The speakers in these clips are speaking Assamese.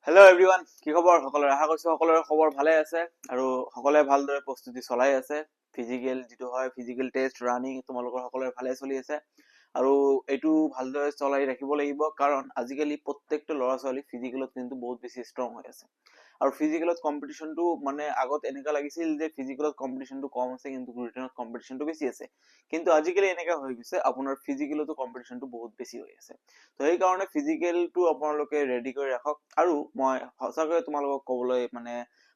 হেল্ল' এভৰিৱান, কি খবৰ সকলোৰে? আশা কৰিছো সকলোৰে খবৰ ভালে আছে আৰু সকলোৱে ভালদৰে প্ৰস্তুতি চলাই আছে। ফিজিকেল টেষ্ট ৰানিং তোমালোকৰ সকলোৰে ভালে চলি আছে আৰু এইটো ভালদৰে চলাই ৰাখিব লাগিব, কাৰণ আজিকালি প্ৰত্যেকটো ল'ৰা ছোৱালী ফিজিকেলত কিন্তু বহুত বেছি ষ্ট্ৰং হৈ আছে। আৰু ফিজিকেলত কম্পিটিশনটো মানে আগত এনেকা লাগিছিল যে ফিজিকেলত কম্পিটিশনটো কম আছে কিন্তু ৰিটেনত কম্পিটিশনটো বেছি আছে, কিন্তু আজিকালি এনেকা হৈ গৈছে আপোনাৰ ফিজিকেলতো কম্পিটিশনটো বহুত বেছি হৈ আছে। তো সেইকাৰণে ফিজিকেলটো আপোনালোকে ৰেডি কৰি ৰাখক। আৰু মই সঁচাকৈ তোমালোকক ক'বলৈ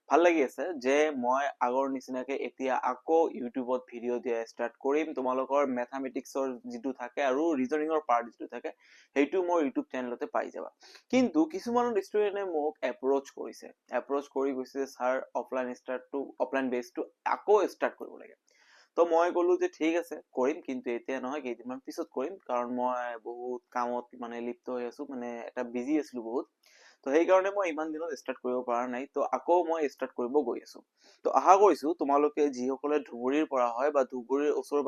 ভাল লাগি আছে যে মই আগৰ নিচিনাকে এতিয়া আকৌ ইউটিউবত ভিডিঅ' দিয়া ষ্টাৰ্ট কৰিম। তোমালোকৰ মেথামেটিক্সৰ যিটো থাকে আৰু ৰিজনিঙৰ পাৰ্ট যিটো থাকে সেইটো মোৰ ইউটিউব চেনেলতে পাই যাবা। কিন্তু কিছুমান ষ্টুডেণ্টে মোক এপ্ৰ'চ কৰি কৈছে যে ছাৰ অফলাইন বেছটো আকৌ ষ্টাৰ্ট কৰিব লাগে। তো মই ক'লো যে ঠিক আছে, কৰিম, কিন্তু এতিয়া নহয়, কেইদিনমান পিছত কৰিম, কাৰণ মই বহুত কামত লিপ্ত হৈ আছো, এটা বিজি আছিলো বহুত। তো সেইকাৰণে মই ইমান দিনত ষ্টাৰ্ট কৰিব পৰা নাই। তো আকৌ মই ষ্টাৰ্ট কৰিব গৈ আছো। তো আশা কৰিছো তোমালোকে যিসকলে ধুবুৰীৰ পৰা হয় বা ধুবুৰীৰ ওচৰ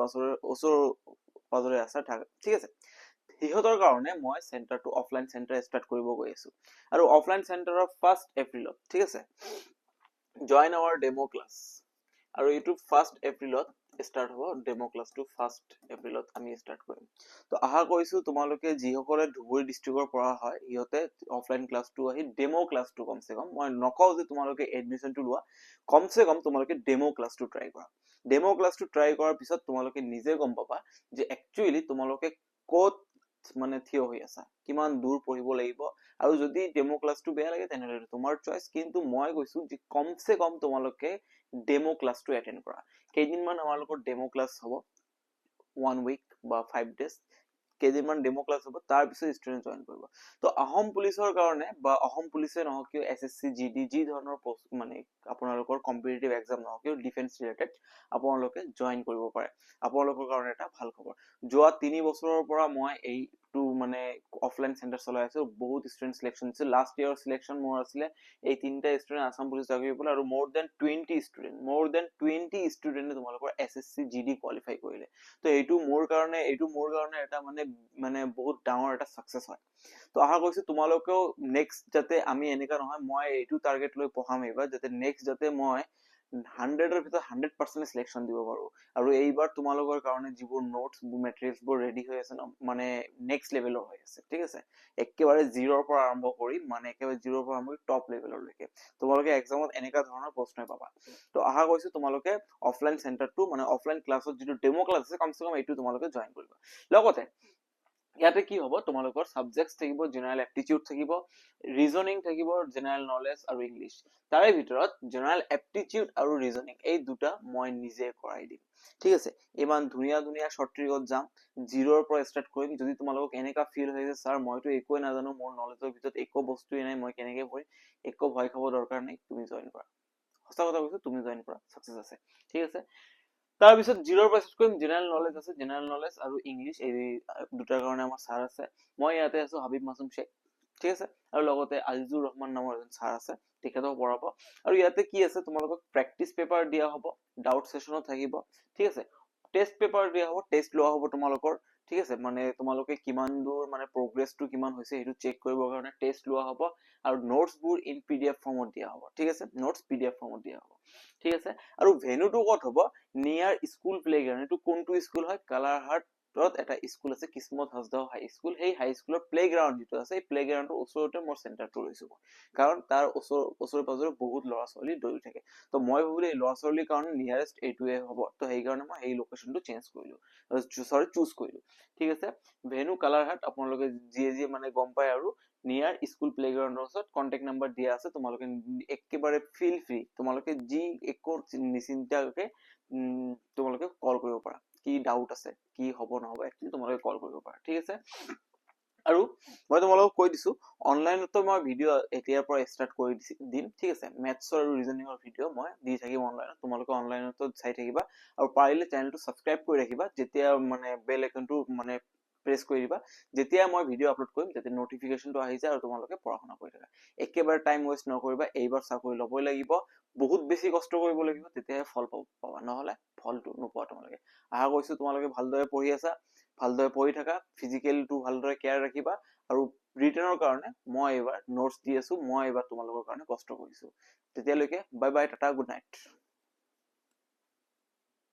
পাজৰে আছে, ঠিক আছে, সিহঁতৰ কাৰণে মই চেণ্টাৰটো অফলাইন চেণ্টাৰ ষ্টাৰ্ট কৰিব গৈ আছো। আৰু অফলাইন চেণ্টাৰৰ 1 এপ্ৰিলত, ঠিক আছে, জইন আৱাৰ ডেমো ক্লাছ। আৰু এইটো 1 এপ্ৰিলত ষ্টাৰ্ট হ'ব। ডেমো ক্লাছটো 1 এপ্ৰিলত আমি ষ্টাৰ্ট কৰিম। তো আশা কৰিছো তোমালোকে যিসকলে ধুবুৰী ডিষ্ট্ৰিক্টৰ পৰা হয় সিহঁতে অফলাইন ক্লাছটো আহি ডেমো ক্লাছটো কমচে কম, মই নকওঁ যে তোমালোকে এডমিশ্যনটো লোৱা, কমচে কম তোমালোকে ডেমো ক্লাছটো ট্ৰাই কৰা। ডেমো ক্লাছটো ট্ৰাই কৰাৰ পিছত তোমালোকে নিজে গম পাবা যে একচুৱেলি তোমালোকে ক'ত থিয় হৈ আছা, কিমান দূৰ পঢ়িব লাগিব। আৰু যদি ডেমো ক্লাছটো বেয়া লাগে তেনেহ'লে তোমাৰ চইচ, কিন্তু মই কৈছো যে কমচে কম তোমালোকে ডেমো ক্লাছটো এটেন্ড কৰা। কেইদিনমান আমালোকৰ ডেমো ক্লাছ হ'ব, 1 উইক বা 5 ডেজ কেইদিনমান ডেমো ক্লাছ হ'ব, তাৰ পিছত ষ্টুডেণ্ট জইন কৰিব। তো অসম পুলিচৰ কাৰণে বা অসম পুলিচে নহওক কিয়, SSC GD যি ধৰণৰ আপোনালোকৰ কম্পিটিটিভ এক্সাম নহওক কিয়, ডিফেন্স ৰিলেটেড আপোনালোকে জইন কৰিব পাৰে। আপোনালোকৰ কাৰণে এটা ভাল খবৰ। যোৱা 3 বছৰৰ পৰা মই এইটো অফলাইন চেণ্টাৰ চলাই আছো। বহুত ষ্টুডেণ্ট চিলেকশ্যন দিছে। লাষ্ট ইয়াৰ চিলেকশ্যন মোৰ আছিলে এই 3টা ষ্টুডেণ্ট আছাম পুলিচ চাকৰি পালে, আৰু মোৰ দেন 20 ষ্টুডেণ্টে তোমালোকৰ SSC GD কোৱালিফাই কৰিলে। তো এইটো মোৰ কাৰণে এটা বহুত ডাঙৰ এটা সাকসেস হয়। তো আশা কৰিছো তোমালোকেও নেক্সট যাতে আমি এনেকা নহয়, মই এইটো টাৰ্গেট লৈ পঢ়াম এইবাৰ, যাতে নেক্সট যাতে মই 100ৰ ভিতৰত 100% সিলেকশন দিব পাৰো। আৰু এইবাৰ তোমালোকৰ কাৰণে যিবোৰ নোটছ মেটেৰিয়েলছ বোৰ ৰেডি হৈ আছে ন, নেক্সট লেভেলৰ হৈ আছে, ঠিক আছে। একেবাৰে জিৰ'ৰ পৰা আৰম্ভ কৰি টপ লেভেললৈকে তোমালোকে এক্সামত এনেকা ধৰণৰ প্ৰশ্নই পাবা। তো আশা কৰিছো তোমালোকে অফলাইন চেণ্টাৰটো অফলাইন ক্লাছত যিটো ডেমো ক্লাছ আছে কমচে কম এইটো তোমালোকে জইন কৰিবা। লগতে ইয়াতে কি হ'ব, তোমালোকৰ সাবজেক্টস থাকিব, জেনাৰেল এপ্টিটিউড থাকিব, ৰিজনিং থাকিব, জেনাৰেল নলেজ আৰু ইংলিছ। তাৰে ভিতৰত জেনাৰেল এপ্টিটিউড আৰু ৰিজনিং এই দুটা মই নিজে কৰাই দিম, ঠিক আছে। ইমান ধুনীয়া শৰ্ট ট্ৰিকত যাম, জিৰ'ৰ পৰা ষ্টাৰ্ট কৰিম। যদি তোমালোকক এনেকা ফিল হৈ যে ছাৰ মইতো একোৱে নাজানো, মোৰ নলেজৰ ভিতৰত একো বস্তুৱে নাই, মই কেনেকে পঢ়িম, একো ভয় খাব দৰকাৰ নাই, তুমি জইন কৰা। সঁচা কথা কৈছো, তুমি জইন কৰা, সাকসেস আছে, ঠিক আছে। তাৰপিছত জিৰ'ৰ পৰা ষ্টাৰ্ট কৰিম। জেনাৰেল নলেজ আছে, জেনাৰেল নলেজ আৰু ইংলিছ, এই দুটাৰ কাৰণে আমাৰ ছাৰ আছে। মই ইয়াতে আছো, হাবিব মাছুম শ্বেখ, ঠিক আছে। আৰু লগতে আজিজুৰ ৰহমান নামৰ এজন ছাৰ আছে, তেখেতক পঢ়াব। আৰু ইয়াতে কি আছে, তোমালোকক প্ৰেক্টিচ পেপাৰ দিয়া হ'ব, ডাউট সেশনো থাকিব, ঠিক আছে। টেষ্ট পেপাৰ দিয়া হ'ব, টেষ্ট লোৱা হ'ব তোমালোকৰ, ঠিক আছে। তোমালোকে কিমান দূৰ প্ৰগ্ৰেছটো কিমান হৈছে সেইটো চেক কৰিবৰ কাৰণে টেষ্ট লোৱা হ'ব। আৰু নোটছবোৰ ইন PDF ফৰ্মত দিয়া হ'ব, ঠিক আছে। নোটছ PDF ফৰ্মত দিয়া হ'ব, ঠিক আছে। আৰু ভেন্যুটো ক'ত হ'ব, নিয়াৰ স্কুল প্লেগ্ৰাউণ্ড। এইটো কোনটো স্কুল হয়, কালাৰহাটত এটা স্কুল আছে, কিসমত হাজদা হাই স্কুল। সেই হাই স্কুলৰ প্লেগ্ৰাউণ্ড যিটো আছে, এই প্লেগ্ৰাউণ্ডৰ ওচৰতে মোৰ চেণ্টাৰটো লৈছো মই, কাৰণ তাৰ ওচৰে পাজৰে বহুত ল'ৰা ছোৱালী দৌৰি থাকে। তো মই ভাবিলো এই ল'ৰা ছোৱালীৰ কাৰণে নিয়াৰেষ্ট এইটোৱে হ'ব। তো সেইকাৰণে মই এই লোকেশ্যনটো চুজ কৰিলো, ঠিক আছে। ভেনু কালাৰহাট, আপোনালোকে যিয়ে গম পায়। আৰু নিয়াৰ স্কুল প্লেগ্ৰাউণ্ডৰ ওচৰত কন্টেক্ট নাম্বাৰ দিয়া আছে, তোমালোকে একেবাৰে ফিল ফ্ৰী, তোমালোকে যি একো নিচিন্তাকে তোমালোকে কল কৰিব পাৰা। কি ডাউট আছে, কি হ'ব নহ'ব, একচুৱেলি তোমালোকে কল কৰিব পাৰা, ঠিক আছে। আৰু মই তোমালোকক কৈ দিছো, অনলাইনতো মই ভিডিঅ' এতিয়াৰ পৰা ষ্টাৰ্ট কৰি দিম, ঠিক আছে। মেথছৰ আৰু ৰিজনিঙৰ ভিডিঅ' মই দি থাকিম অনলাইনত, তোমালোকে অনলাইনতো চাই থাকিবা। আৰু পাৰিলে চেনেলটো ছাবস্ক্ৰাইব কৰি ৰাখিবা, যেতিয়া বেল আইকনটো প্ৰেছ কৰি দিবা, যেতিয়া মই ভিডিঅ' আপলোড কৰিম তেতিয়া নটিফিকেশ্যনটো আহি যায়, আৰু তোমালোকে পঢ়া শুনা কৰি থাকা। একেবাৰে টাইম ৱেষ্ট নকৰিবা, এইবাৰ চাকৰি ল'বই লাগিব, বহুত বেছি কষ্ট কৰিব লাগিব, তেতিয়াহে ফল পাবা, নহ'লে ফলটো নোপোৱা তোমালোকে। আশা কৰিছো তোমালোকে ভালদৰে পঢ়ি আছা, ভালদৰে পঢ়ি থাকা, ফিজিকেলটো ভালদৰে কেয়াৰ ৰাখিবা, আৰু ৰিটেনৰ কাৰণে মই এইবাৰ নোটছ দি আছো, মই এইবাৰ তোমালোকৰ কাৰণে কষ্ট কৰিছো। তেতিয়ালৈকে bye bye, Tata, good night.